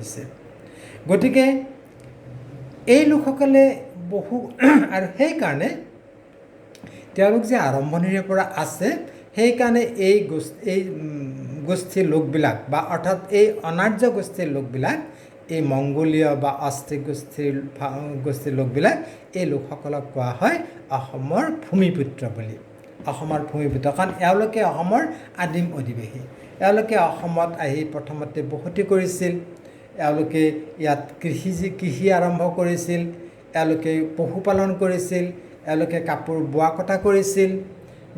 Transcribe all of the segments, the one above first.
কৰিছে। গতিকে এই লোকসকলে বহু আৰু সেইকাৰণে তেওঁলোক যে আৰম্ভণিৰে পৰা আছে, সেইকাৰণে এই গোষ্ঠীৰ লোকবিলাক বা অৰ্থাৎ এই অনাৰ্য গোষ্ঠীৰ লোকবিলাক, এই মংগোলীয় বা অষ্ট্ৰিক গোষ্ঠীৰ লোকবিলাক, এই লোকসকলক কোৱা হয় অসমৰ ভূমিপুত্ৰ বুলি। অসমৰ ভূমিপুত্ৰ, কাৰণ এওঁলোকে অসমৰ আদিম অধিবাসী। এওঁলোকে অসমত আহি প্ৰথমতে বসতি কৰিছিল, এওঁলোকে ইয়াত কৃষি আৰম্ভ কৰিছিল, এওঁলোকে পশুপালন কৰিছিল, এওঁলোকে কাপোৰ বোৱা কটা কৰিছিল।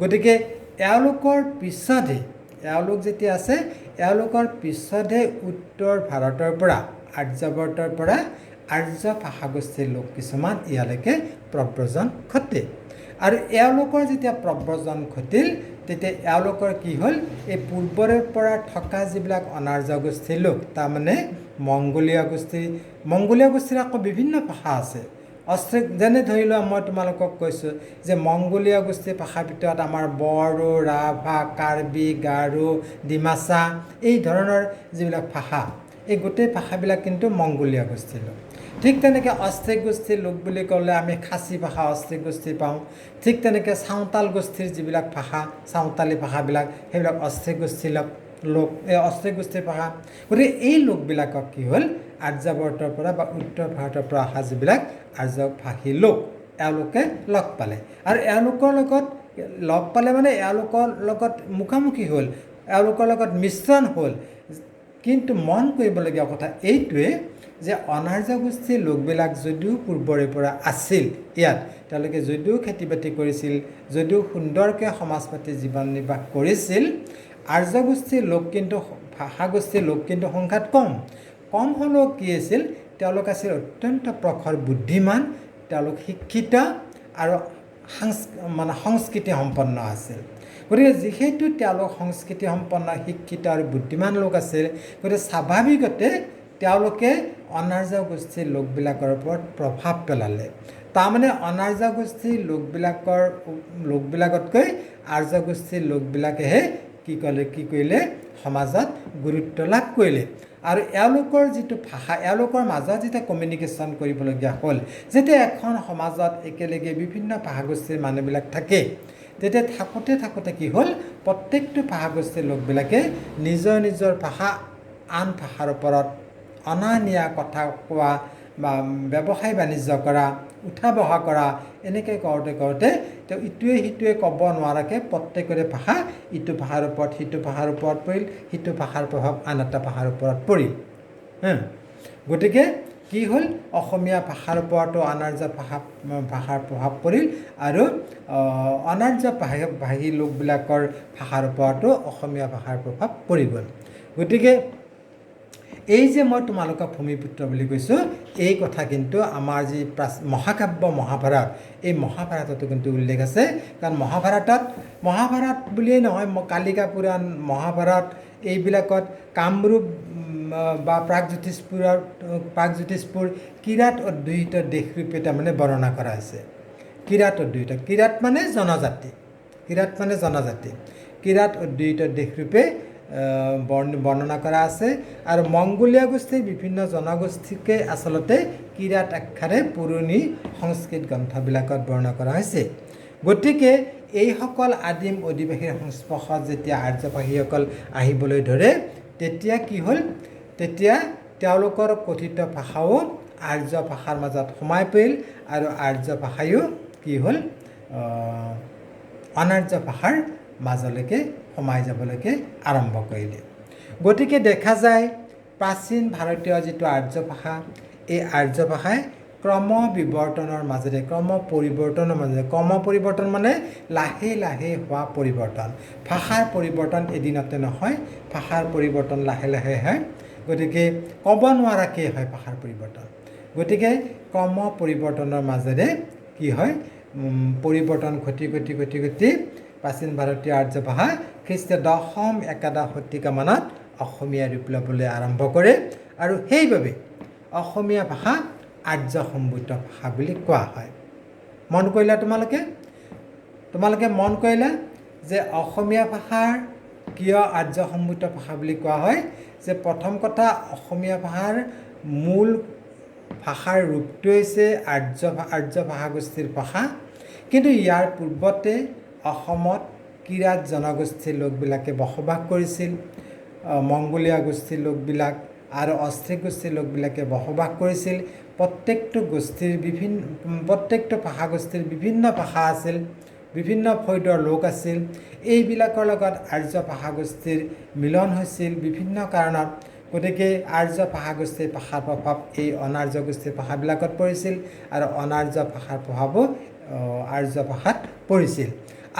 গতিকে এওঁলোকৰ পিছতহে, এওঁলোক যেতিয়া আছে, এওঁলোকৰ পিছতহে উত্তৰ ভাৰতৰ পৰা, আৰ্যৱৰ্তৰ পৰা আৰ্য ভাষাগোষ্ঠীৰ লোক কিছুমান ইয়ালৈকে প্ৰব্ৰজন ঘটে। আৰু এওঁলোকৰ যেতিয়া প্ৰব্ৰজন ঘটিল, তেতিয়া এওঁলোকৰ কি হ'ল, এই পূৰ্বৰে পৰা থকা যিবিলাক অনাৰ্য গোষ্ঠীৰ লোক, তাৰমানে মংগোলীয় গোষ্ঠীৰ আকৌ বিভিন্ন ভাষা আছে। অষ্ট্ৰিক, যেনে ধৰি লোৱা মই তোমালোকক কৈছোঁ যে মংগোলীয় গোষ্ঠীৰ ভাষাৰ ভিতৰত আমাৰ বড়ো, ৰাভা, কাৰ্বি, গাৰো, ডিমাচা, এই ধৰণৰ যিবিলাক ভাষা, এই গোটেই ভাষাবিলাক কিন্তু মংগোলীয় গোষ্ঠীৰ লোক। ঠিক তেনেকৈ অষ্ট্ৰিক গোষ্ঠীৰ লোক বুলি ক'লে আমি খাচী ভাষা অষ্ট্ৰিক গোষ্ঠী পাওঁ। ঠিক তেনেকৈ চাওতাল গোষ্ঠীৰ যিবিলাক ভাষা, চাওতালী ভাষাবিলাক, সেইবিলাক অষ্ট্ৰিক গোষ্ঠীৰ লোক, এই অষ্ট্ৰিক গোষ্ঠীৰ ভাষা। গতিকে এই লোকবিলাকক কি হ'ল, আৰ্যৱৰ্তৰ পৰা বা উত্তৰ ভাৰতৰ পৰা অহা যিবিলাক আৰ্যভাষী লোক, এওঁলোকে লগ পালে। আৰু এওঁলোকৰ লগত লগ পালে মানে এওঁলোকৰ লগত মুখামুখি হ'ল, এওঁলোকৰ লগত মিশ্ৰণ হ'ল। কিন্তু মন কৰিবলগীয়া কথা এইটোৱে যে অনাৰ্য গোষ্ঠীৰ লোকবিলাক যদিও পূৰ্বৰে পৰা আছিল ইয়াত, তেওঁলোকে যদিও খেতি বাতি কৰিছিল, যদিও সুন্দৰকৈ সমাজ পাতি জীৱন নিৰ্বাহ কৰিছিল, আৰ্য গোষ্ঠীৰ লোক কিন্তু, ভাষাগোষ্ঠীৰ লোক কিন্তু সংখ্যাত কম হ'লেও কি আছিল, তেওঁলোক আছিল অত্যন্ত প্ৰখৰ বুদ্ধিমান, তেওঁলোক শিক্ষিত আৰু সংস্কৃতি সম্পন্ন আছিল। গতিকে যিহেতু তেওঁলোক সংস্কৃতি সম্পন্ন, শিক্ষিত আৰু বুদ্ধিমান লোক আছিল, গতিকে স্বাভাৱিকতে তেওঁলোকে অনাৰ্য গোষ্ঠীৰ লোকবিলাকৰ ওপৰত প্ৰভাৱ পেলালে। তাৰমানে অনাৰ্য গোষ্ঠীৰ লোকবিলাকতকৈ আৰ্য গোষ্ঠীৰ লোকবিলাকেহে কি কৰিলে, সমাজত গুৰুত্ব লাভ কৰিলে। আৰু এওঁলোকৰ যিটো ভাষা, এওঁলোকৰ মাজত যেতিয়া কমিউনিকেশ্যন কৰিবলগীয়া হ'ল, যেতিয়া এখন সমাজত একেলগে বিভিন্ন ভাষাগোষ্ঠীৰ মানুহবিলাক থাকে, তেতিয়া থাকোঁতে কি হ'ল, প্ৰত্যেকটো ভাষাগোষ্ঠীৰ লোকবিলাকে নিজৰ ভাষা আন ভাষাৰ ওপৰত অনা নিয়া কথা কোৱা বা ব্যৱসায় বাণিজ্য কৰা, উঠা বহা কৰা, এনেকৈ কৰোঁতে তেওঁ ইটোৱে সিটোৱে ক'ব নোৱাৰাকৈ প্ৰত্যেকৰে ভাষা ইটো ভাষাৰ ওপৰত সিটো ভাষাৰ ওপৰত পৰিল, সিটো ভাষাৰ প্ৰভাৱ আন এটা ভাষাৰ ওপৰত পৰিল। গতিকে কি হ'ল, অসমীয়া ভাষাৰ ওপৰতো অনাৰ্য ভাষাৰ প্ৰভাৱ পৰিল, আৰু অনাৰ্য ভাষী লোকবিলাকৰ ভাষাৰ ওপৰতো অসমীয়া ভাষাৰ প্ৰভাৱ পৰি গ'ল। গতিকে এই যে মই তোমালোকক ভূমিপুত্ৰ বুলি কৈছোঁ, এই কথা কিন্তু আমাৰ যি মহাকাব্য মহাভাৰত, এই মহাভাৰততো কিন্তু উল্লেখ আছে। কাৰণ মহাভাৰত বুলিয়েই নহয়, কালিকা পুৰাণ, মহাভাৰত, এইবিলাকত কামৰূপ বা প্ৰাগজ্যোতিষপুৰ কিৰাত অধ্যুষিত দেশৰূপে তাৰমানে বৰ্ণনা কৰা হৈছে। কিৰাত অধ্যুষিত, কিৰাত মানে জনজাতি, কিৰাত অধ্যুষিত দেশৰূপে বৰ্ণনা কৰা আছে। আৰু মংগোলীয় গোষ্ঠীৰ বিভিন্ন জনগোষ্ঠীকে আচলতে কিৰাত আখ্যাৰে পুৰণি সংস্কৃত গ্ৰন্থবিলাকত বৰ্ণনা কৰা হৈছে। গতিকে এইসকল আদিম অধিবাসীৰ সংস্পৰ্শত যেতিয়া আৰ্যভাষীসকল আহিবলৈ ধৰে, তেতিয়া কি হ'ল, তেতিয়া তেওঁলোকৰ কথিত ভাষাও আৰ্য ভাষাৰ মাজত সোমাই পৰিল, আৰু আৰ্য ভাষায়ো কি হ'ল, অনাৰ্য ভাষাৰ মাজলৈকে সোমাই যাবলৈকে আৰম্ভ কৰিলে। গতিকে দেখা যায় প্ৰাচীন ভাৰতীয় যিটো আৰ্য ভাষা, এই আৰ্য ভাষাই ক্ৰম পৰিৱৰ্তন মানে লাহে লাহে হোৱা পৰিৱৰ্তন। ভাষাৰ পৰিৱৰ্তন এদিনতে নহয়, ভাষাৰ পৰিৱৰ্তন লাহে লাহে হয়। গতিকে ক'ব নোৱাৰাকৈ হয় ভাষাৰ পৰিৱৰ্তন। গতিকে ক্ৰম পৰিৱৰ্তনৰ মাজেৰে কি হয়, পৰিৱৰ্তন ঘটি প্ৰাচীন ভাৰতীয় আৰ্য ভাষা খ্ৰীষ্টীয় 10-11 শতিকামানত অসমীয়া ৰূপ ল'বলৈ আৰম্ভ কৰে। আৰু সেইবাবে অসমীয়া ভাষা আৰ্য সম্ভূত ভাষা বুলি কোৱা হয়। মন কৰিলা তোমালোকে মন কৰিলা যে অসমীয়া ভাষাৰ কিয় আৰ্য সম্ভূত ভাষা বুলি কোৱা হয়? যে প্ৰথম কথা অসমীয়া ভাষাৰ মূল ভাষাৰ ৰূপটো হৈছে আৰ্য ভাষাগোষ্ঠীৰ ভাষা, কিন্তু ইয়াৰ পূৰ্বতে অসমত কিৰাত জনগোষ্ঠীৰ লোকবিলাকে বসবাস কৰিছিল, মংগোলীয় গোষ্ঠীৰ লোকবিলাক আৰু অষ্ট্ৰিক গোষ্ঠীৰ লোকবিলাকে বসবাস কৰিছিল। প্ৰত্যেকটো ভাষাগোষ্ঠীৰ বিভিন্ন ভাষা আছিল, বিভিন্ন ফৈদৰ লোক আছিল। এইবিলাকৰ লগত আৰ্য ভাষাগোষ্ঠীৰ মিলন হৈছিল বিভিন্ন কাৰণত। গতিকে আৰ্য ভাষাগোষ্ঠীৰ ভাষাৰ প্ৰভাৱ এই অনাৰ্য গোষ্ঠীৰ ভাষাবিলাকত পৰিছিল আৰু অনাৰ্য ভাষাৰ প্ৰভাৱো আৰ্য ভাষাত পৰিছিল।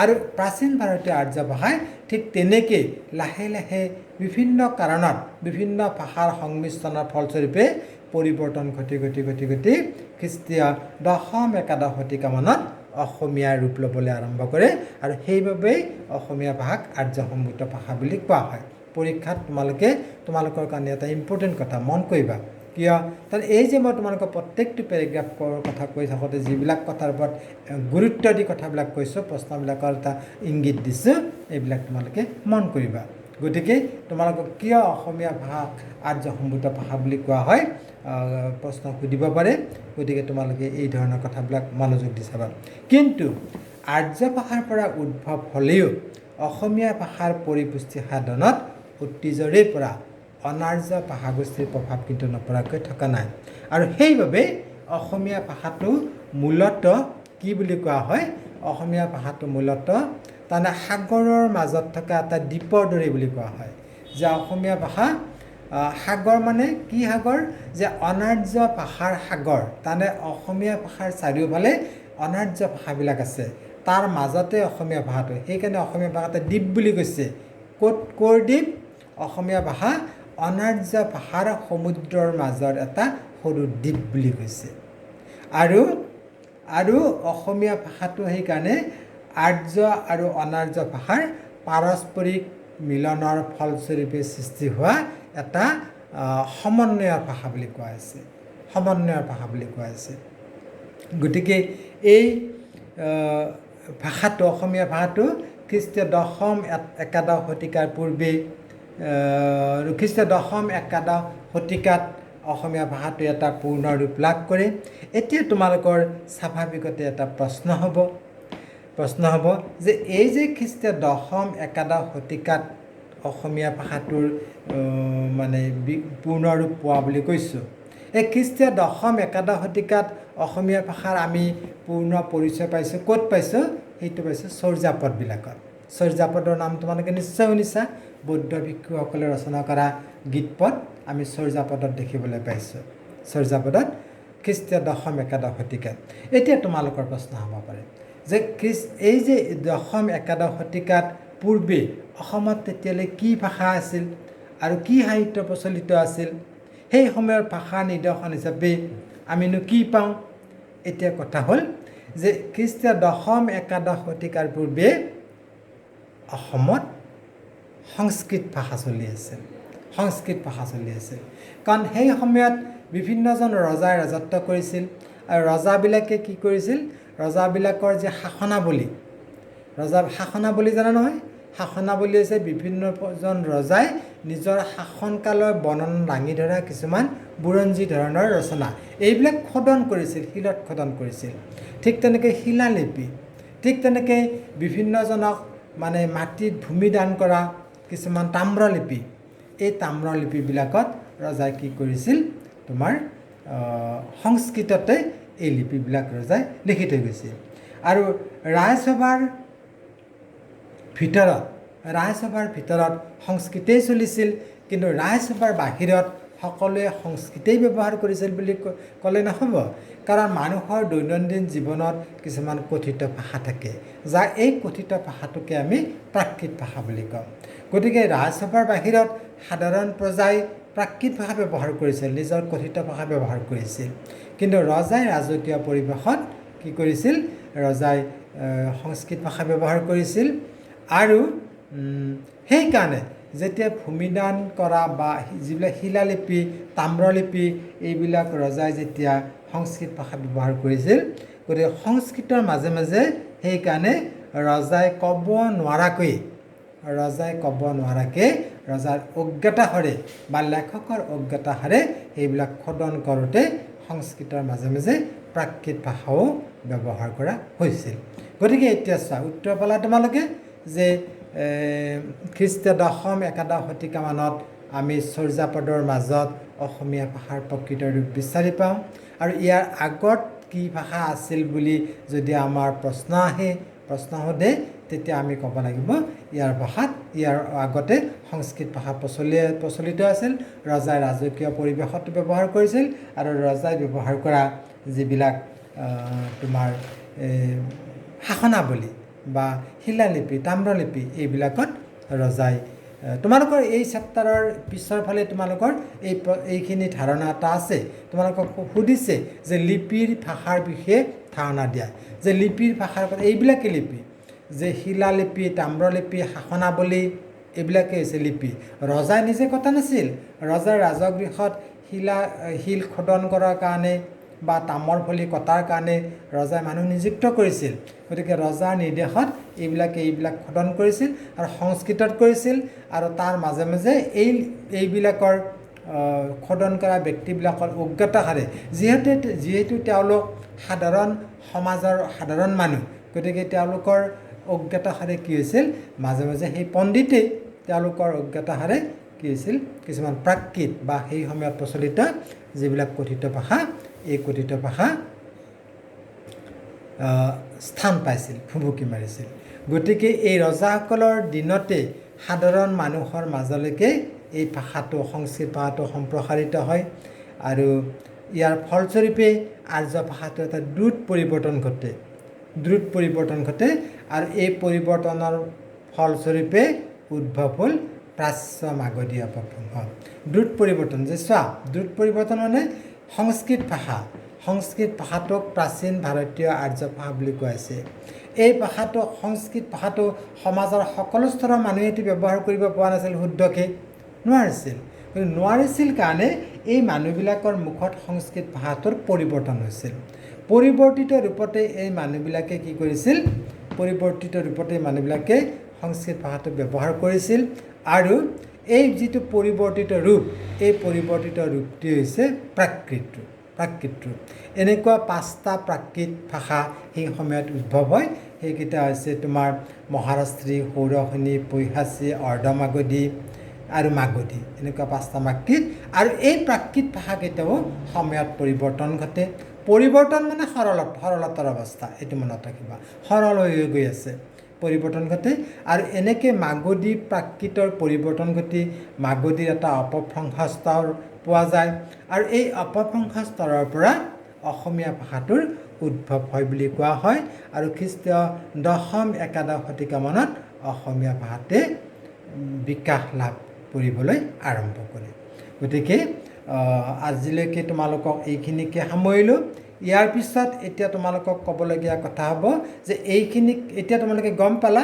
আৰু প্ৰাচীন ভাৰতীয় আৰ্য ভাষাই ঠিক তেনেকৈ লাহে লাহে বিভিন্ন কাৰণত বিভিন্ন ভাষাৰ সংমিশ্ৰণৰ ফলস্বৰূপে পৰিৱৰ্তন ঘটি খ্ৰীষ্টীয় 10-11 শতিকামানত অসমীয়াৰ ৰূপ ল'বলৈ আৰম্ভ কৰে আৰু সেইবাবেই অসমীয়া ভাষাক আৰ্য সংযুক্ত ভাষা বুলি কোৱা হয়। পৰীক্ষাত তোমালোকৰ কাৰণে এটা ইম্পৰ্টেণ্ট কথা মন কৰিবা, কিয় তাৰ এই যে মই তোমালোকৰ প্ৰত্যেকটো পেৰেগ্ৰাফৰ কথা কৈ থাকোঁতে যিবিলাক কথাৰ ওপৰত গুৰুত্ব দি কথাবিলাক কৈছোঁ, প্ৰশ্নবিলাকৰ এটা ইংগিত দিছোঁ, এইবিলাক তোমালোকে মন কৰিবা। গতিকে তোমালোকক কিয় অসমীয়া ভাষাক আৰ্য সংযুক্ত ভাষা বুলি কোৱা হয় প্ৰশ্ন সুধিব পাৰে। গতিকে তোমালোকে এই ধৰণৰ কথাবিলাক মনোযোগ দি চাবা। কিন্তু আৰ্য ভাষাৰ পৰা উদ্ভৱ হ'লেও অসমীয়া ভাষাৰ পৰিপুষ্টি সাধনত অতীজৰে পৰা অনাৰ্য ভাষাগোষ্ঠীৰ প্ৰভাৱ কিন্তু নপৰাকৈ থকা নাই। আৰু সেইবাবে অসমীয়া ভাষাটো মূলতঃ কি বুলি কোৱা হয়, অসমীয়া ভাষাটো মূলতঃ তাৰমানে সাগৰৰ মাজত থকা এটা দ্বীপৰ দৰে বুলি কোৱা হয়। যে অসমীয়া ভাষা সাগৰ মানে কি সাগৰ, যে অনাৰ্য ভাষাৰ সাগৰ। তাৰমানে অসমীয়া ভাষাৰ চাৰিওফালে অনাৰ্য ভাষাবিলাক আছে, তাৰ মাজতে অসমীয়া ভাষাটো, সেইকাৰণে অসমীয়া ভাষাটো দ্বীপ বুলি কৈছে। ক'ৰ দ্বীপ? অসমীয়া ভাষা অনাৰ্য ভাষাৰ সমুদ্ৰৰ মাজৰ এটা সৰু দ্বীপ বুলি কৈছে। আৰু অসমীয়া ভাষাটো সেইকাৰণে আৰ্য আৰু অনাৰ্য ভাষাৰ পাৰস্পৰিক মিলনৰ ফলস্বৰূপে সৃষ্টি হোৱা এটা সমন্বয়ৰ ভাষা বুলি কোৱা হৈছে, সমন্বয়ৰ ভাষা বুলি কোৱা হৈছে। গতিকে এই ভাষাটো, অসমীয়া ভাষাটো খ্ৰীষ্টীয় 10-11 শতিকাৰ পূৰ্বে, খ্ৰীষ্টীয় 10-11 শতিকাত অসমীয়া ভাষাটো এটা পূৰ্ণ ৰূপ লাভ কৰে। এতিয়া তোমালোকৰ স্বাভাৱিকতে এটা প্ৰশ্ন হ'ব যে এই যে খ্ৰীষ্টীয় 10-11 শতিকাত অসমীয়া ভাষাটোৰ মানে পূৰ্ণ ৰূপ পোৱা বুলি কৈছোঁ, এই খ্ৰীষ্টীয় 10-11 শতিকাত অসমীয়া ভাষাৰ আমি পূৰ্ণ পৰিচয় পাইছোঁ ক'ত পাইছোঁ? সেইটো পাইছোঁ চৰ্যাপদবিলাকত। চৰ্যাপদৰ নাম তোমালোকে নিশ্চয় শুনিছা। বৌদ্ধ ভিক্ষুসকলে ৰচনা কৰা গীতপদ আমি চৰ্যাপদত দেখিবলৈ পাইছোঁ। চৰ্যাপদত খ্ৰীষ্টীয় 10-11 শতিকাত। এতিয়া তোমালোকৰ প্ৰশ্ন হ'ব পাৰে যে এই যে 10-11 শতিকাত পূৰ্বে অসমত তেতিয়ালৈ কি ভাষা আছিল আৰু কি সাহিত্য প্ৰচলিত আছিল? সেই সময়ৰ ভাষা নিদৰ্শন হিচাপে আমিনো কি পাওঁ? এতিয়া কথা হ'ল যে খ্ৰীষ্টীয় 10-11 শতিকাৰ পূৰ্বে অসমত সংস্কৃত ভাষা চলি আছিল, সংস্কৃত ভাষা চলি আছিল। কাৰণ সেই সময়ত বিভিন্নজন ৰজাই ৰাজত্ব কৰিছিল আৰু ৰজাবিলাকে কি কৰিছিল? ৰজাবিলাকৰ যে শাসনাৱলী জানা নহয়? শাসনাৱলী হৈছে বিভিন্নজন ৰজাই নিজৰ শাসনকালৰ বৰ্ণনা দাঙি ধৰা কিছুমান বুৰঞ্জী ধৰণৰ ৰচনা, এইবিলাক খোদন কৰিছিল, শিলত খোদন কৰিছিল। ঠিক তেনেকৈ শিলালিপি, ঠিক তেনেকৈ বিভিন্নজনক মানে মাটিত ভূমি দান কৰা কিছুমান তাম্ৰলিপি, এই তাম্ৰলিপিবিলাকত ৰজাই কি কৰিছিল? তোমাৰ সংস্কৃততে এই লিপিবিলাক ৰজাই লিখি থৈ গৈছিল। আৰু ৰাজসভাৰ ভিতৰত সংস্কৃতেই চলিছিল, কিন্তু ৰাজসভাৰ বাহিৰত সকলোৱে সংস্কৃতেই ব্যৱহাৰ কৰিছিল বুলি ক'লে নহ'ব। কাৰণ মানুহৰ দৈনন্দিন জীৱনত কিছুমান কথিত ভাষা থাকে, যাৰ এই কথিত ভাষাটোকে আমি প্ৰাকৃত ভাষা বুলি কওঁ। গতিকে ৰাজসভাৰ বাহিৰত সাধাৰণ প্ৰজাই প্ৰাকৃত ভাষা ব্যৱহাৰ কৰিছিল, নিজৰ কথিত ভাষা ব্যৱহাৰ কৰিছিল। কিন্তু ৰজাই ৰাজকীয় পৰিৱেশত কি কৰিছিল? ৰজাই সংস্কৃত ভাষা ব্যৱহাৰ কৰিছিল। আৰু সেইকাৰণে যেতিয়া ভূমিদান কৰা বা যিবিলাক শিলালিপি, তাম্ৰলিপি, এইবিলাক ৰজাই যেতিয়া সংস্কৃত ভাষা ব্যৱহাৰ কৰিছিল, গতিকে সংস্কৃতৰ মাজে মাজে সেইকাৰণে ৰজাই ক'ব নোৱাৰাকৈ ৰজাৰ অজ্ঞাতাহাৰে বা লেখকৰ অজ্ঞাতাহাৰে সেইবিলাক খোদন কৰোঁতে সংস্কৃতৰ মাজে মাজে প্ৰাকৃত ভাষাও ব্যৱহাৰ কৰা হৈছিল। গতিকে এতিয়া চোৱা উত্তৰ পালা তোমালোকে যে খ্ৰীষ্টীয় 10-11 শতিকামানত আমি চৰ্যাপদৰ মাজত অসমীয়া ভাষাৰ প্ৰকৃত ৰূপ বিচাৰি পাওঁ। আৰু ইয়াৰ আগত কি ভাষা আছিল বুলি যদি আমাৰ প্ৰশ্ন সোধে তেতিয়া আমি ক'ব লাগিব ইয়াৰ আগতে সংস্কৃত ভাষা প্ৰচলিত আছিল। ৰজাই ৰাজকীয় পৰিৱেশতো ব্যৱহাৰ কৰিছিল আৰু ৰজাই ব্যৱহাৰ কৰা যিবিলাক তোমাৰ শাসনাৱলী বা শিলালিপি তাম্ৰলিপি এইবিলাকত ৰজাই তোমালোকৰ এই চেপ্টাৰৰ পিছৰ ফালে তোমালোকৰ এইখিনি ধাৰণা এটা আছে। তোমালোকক সুধিছে যে লিপিৰ ভাষাৰ বিষয়ে ধাৰণা দিয়া, যে লিপিৰ ভাষাৰ এইবিলাকে লিপি, যে শিলালিপি তাম্ৰলিপি শাসনাৱলী এইবিলাকে হৈছে লিপি। ৰজাই নিজে কটা নাছিল। ৰজাৰ ৰাজগৃহত শিল খোদন কৰাৰ কাৰণে বা তামৰ ফলি কটাৰ কাৰণে ৰজাই মানুহ নিযুক্ত কৰিছিল। গতিকে ৰজাৰ নিৰ্দেশত এইবিলাক খোদন কৰিছিল আৰু সংস্কৃতত কৰিছিল। আৰু তাৰ মাজে মাজে এইবিলাকৰ খোদন কৰা ব্যক্তিবিলাকৰ অজ্ঞতাহাৰে যিহেতু তেওঁলোক সমাজৰ সাধাৰণ মানুহ, গতিকে তেওঁলোকৰ অজ্ঞতাহাৰে কি হৈছিল, মাজে মাজে সেই পণ্ডিতেই তেওঁলোকৰ অজ্ঞতাহাৰে কি হৈছিল, কিছুমান প্ৰাকৃত বা সেই সময়ত প্ৰচলিত যিবিলাক কথিত ভাষা এই কথিত ভাষা স্থান পাইছিল, ভুমুকি মাৰিছিল। গতিকে এই ৰজাসকলৰ দিনতে সাধাৰণ মানুহৰ মাজলৈকে এই ভাষাটো সংস্কৃত ভাষাটো সম্প্ৰসাৰিত হয় আৰু ইয়াৰ ফলস্বৰূপে আৰ্য ভাষাটো এটা দ্ৰুত পৰিৱৰ্তন ঘটে আৰু এই পৰিৱৰ্তনৰ ফলস্বৰূপে উদ্ভৱ হ'ল প্ৰাচ্য মাগধী অপভ্ৰংশ। দ্ৰুত পৰিৱৰ্তন যে চোৱা, দ্ৰুত পৰিৱৰ্তন মানে সংস্কৃত ভাষাটোক প্ৰাচীন ভাৰতীয় আৰ্য ভাষা বুলি কোৱা হৈছে। এই সংস্কৃত ভাষাটো সমাজৰ সকলো স্তৰৰ মানুহে এটি ব্যৱহাৰ কৰিব পৰা নাছিল, শুদ্ধকৈ নোৱাৰিছিল কাৰণে এই মানুহবিলাকৰ মুখত সংস্কৃত ভাষাটোৰ পৰিৱৰ্তন হৈছিল। পৰিৱৰ্তিত ৰূপতে এই মানুহবিলাকে কি কৰিছিল, সংস্কৃত ভাষাটো ব্যৱহাৰ কৰিছিল। আৰু এই যিটো পৰিৱৰ্তিত ৰূপ, এই পৰিৱৰ্তিত ৰূপটি হৈছে প্ৰাকৃত ৰূপ। এনেকুৱা 5টা প্ৰাকৃত ভাষা সেই সময়ত উদ্ভৱ হয়। সেইকেইটা হৈছে তোমাৰ মহাৰাষ্ট্ৰী, সৌৰসেনী, পৈশাচী, অৰ্ধমাগধী আৰু মাগধী, এনেকুৱা 5টা প্ৰাকৃত। আৰু এই প্ৰাকৃত ভাষাকেইটাও সময়ত পৰিৱৰ্তন ঘটে। পৰিৱৰ্তন মানে সৰলতাৰ অৱস্থা, এইটো মনত ৰাখিবা, সৰল হৈ গৈ আছে, পৰিৱৰ্তন ঘটে। আৰু এনেকৈ মাগধী প্ৰাকৃতৰ পৰিৱৰ্তন ঘটি মাগধীৰ এটা অপভ্ৰংশ স্তৰ পোৱা যায়। আৰু এই অপভ্ৰংশ স্তৰৰ পৰা অসমীয়া ভাষাটোৰ উদ্ভৱ হয় বুলি কোৱা হয়। আৰু খ্ৰীষ্টীয় 10-11 শতিকামানত অসমীয়া ভাষাতে বিকাশ লাভ কৰিবলৈ আৰম্ভ কৰে। গতিকে আজিলৈকে তোমালোকক এইখিনিকে সামৰিলোঁ। ইয়াৰ পিছত এতিয়া তোমালোকক ক'বলগীয়া কথা হ'ব যে এতিয়া তোমালোকে গম পালা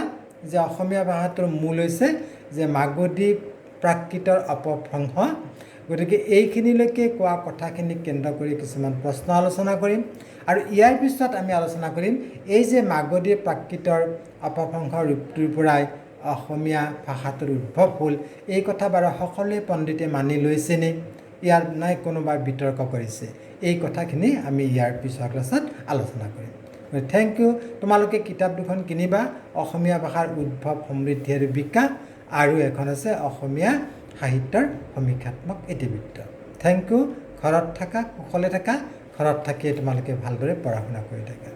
যে অসমীয়া ভাষাটোৰ মূল হৈছে যে মাগধী প্ৰাকৃতৰ অপভ্ৰংশ। গতিকে এইখিনিলৈকে কোৱা কথাখিনিক কেন্দ্ৰ কৰি কিছুমান প্ৰশ্ন আলোচনা কৰিম। আৰু ইয়াৰ পিছত আমি আলোচনা কৰিম এই যে মাগধী প্ৰাকৃতৰ অপভ্ৰংশ ৰূপটোৰ পৰাই অসমীয়া ভাষাটোৰ উদ্ভৱ হ'ল, এই কথা বাৰু সকলোৱে পণ্ডিতে মানি লৈছেনে, ইয়াৰ নাই কোনোবাই বিতৰ্ক কৰিছে, এই কথাখিনি আমি ইয়াৰ পিছৰ ক্লাছত আলোচনা কৰিম। Thank you. তোমালোকে কিতাপ দুখন কিনিবা, অসমীয়া ভাষাৰ উদ্ভৱ, সমৃদ্ধি আৰু বিকাশ, আৰু এখন আছে অসমীয়া সাহিত্যৰ সমীক্ষাত্মক ইতিবৃত্ত। Thank U. ঘৰত থাকা, কুশলে থাকা, ঘৰত থাকিয়ে তোমালোকে ভালদৰে পঢ়া শুনা কৰি থাকা।